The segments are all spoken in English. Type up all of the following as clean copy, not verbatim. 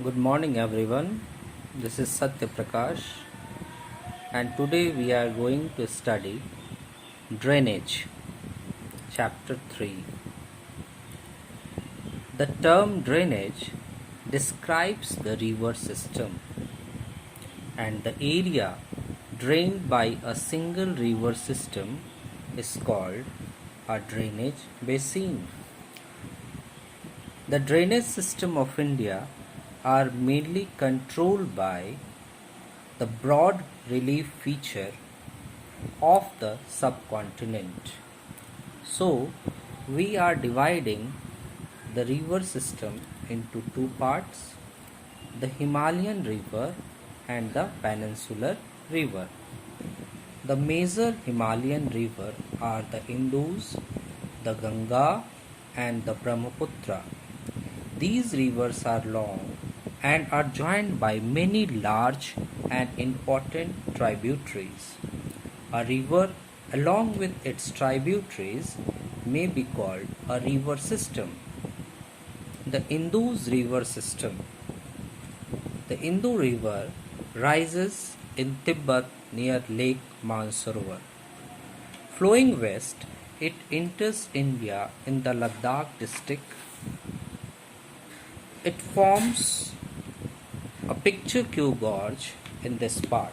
Good morning, everyone. This is Satya Prakash, and today we are going to study Drainage, Chapter 3. The term drainage describes the river system and the area drained by a single river system is called a drainage basin. The drainage system of India are mainly controlled by the broad relief feature of the subcontinent. So, we are dividing the river system into two parts, the Himalayan river and the peninsular river. The major Himalayan rivers are the Indus, the Ganga and the Brahmaputra. These rivers are long and are joined by many large and important tributaries. A river, along with its tributaries, may be called a river system. The Indus River System. The Indus River rises in Tibet near Lake Mansarovar. Flowing west, it enters India in the Ladakh district. It forms a picturesque gorge in this part.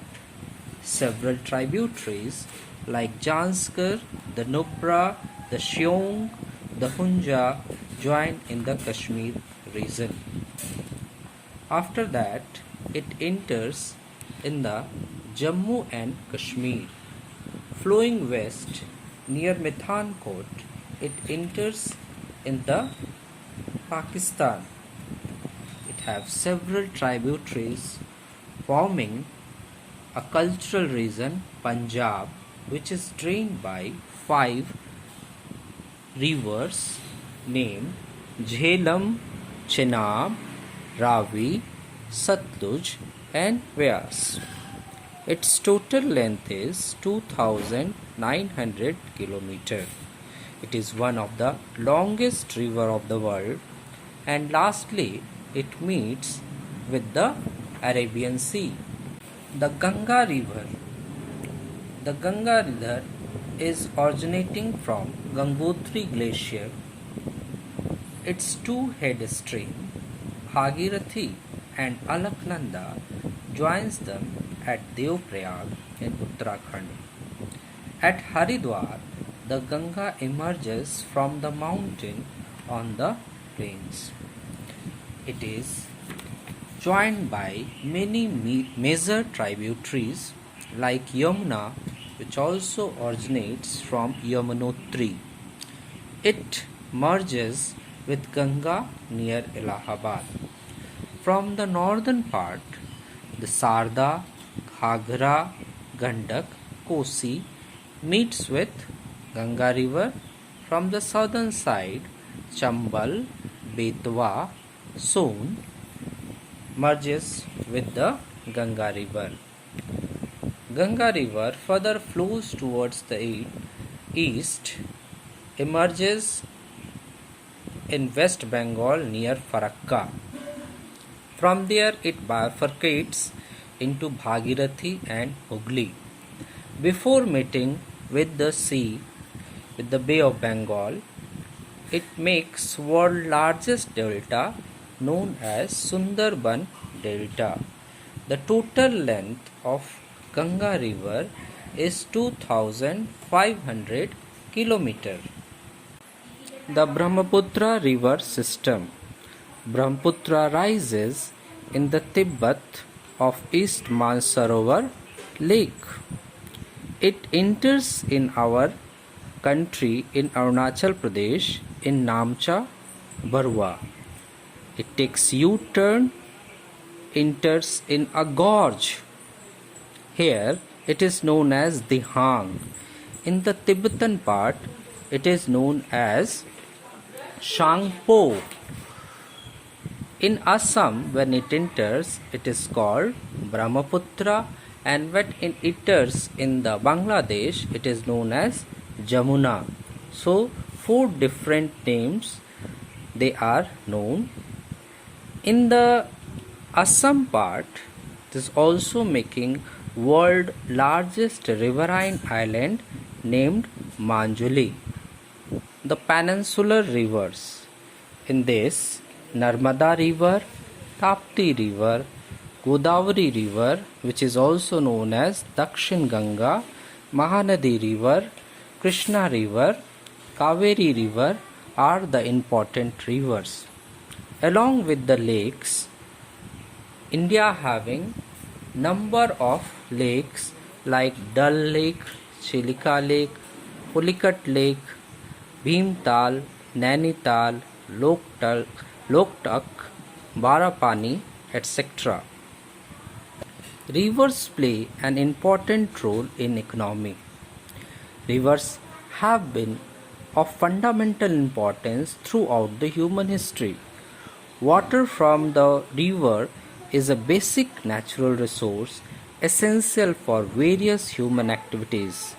Several tributaries like Janskar, the Nubra, the Shyong, the Hunja join in the Kashmir region. After that, it enters in the Jammu and Kashmir. Flowing west near Mithankot, it enters in the Pakistan. It has several tributaries forming a cultural region, Punjab, which is drained by 5 rivers named Jhelum, Chenab, Ravi, Satluj and Vyas. Its total length is 2,900 km. It is one of the longest river of the world, and lastly it meets with the Arabian Sea. The Ganga River. The Ganga River is originating from Gangotri Glacier. Its two head streams, Bhagirathi and Alaknanda, joins them at Devprayag in Uttarakhand. At Haridwar, the Ganga emerges from the mountain on the plains. It is joined by many major tributaries like Yamuna, which also originates from Yamunotri. It merges with Ganga near Allahabad. From the northern part, the Sarda, Ghaghra, Gandak, Kosi meets with Ganga river. From the southern side, Chambal, Betwa, Son merges with the Ganga river. Ganga river further flows towards the east, emerges in West Bengal near Farakka. From there it bifurcates into Bhagirathi and Hooghly. Before meeting with the sea, with the Bay of Bengal, it makes world's largest delta known as Sundarban Delta. The total length of Ganga river is 2,500 km. The Brahmaputra river system. Brahmaputra rises in the Tibet of East Mansarovar Lake. It enters in our country in Arunachal Pradesh in Namcha, Barwa. It takes U-turn, enters in a gorge. Here it is known as Dihang. In the Tibetan part, it is known as Shangpo. In Assam, when it enters, it is called Brahmaputra, and when it enters in the Bangladesh, it is known as Jamuna. So, 4 different names they are known. In the Assam part is also making world largest riverine island named Manjuli. The peninsular rivers. In this, Narmada River, Tapti River, Godavari River, which is also known as Dakshin Ganga, Mahanadi River, Krishna River, Kaveri River are the important rivers. Along with the lakes, India having number of lakes like Dal Lake, Chilika Lake, Pulikat Lake, Bhimtal, Nainital, Loktak, Barapani, etc. Rivers play an important role in economy. Rivers have been of fundamental importance throughout the human history. Water from the river is a basic natural resource essential for various human activities.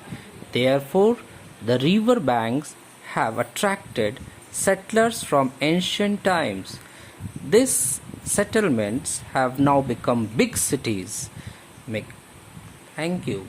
Therefore, the river banks have attracted settlers from ancient times. These settlements have now become big cities. Thank you.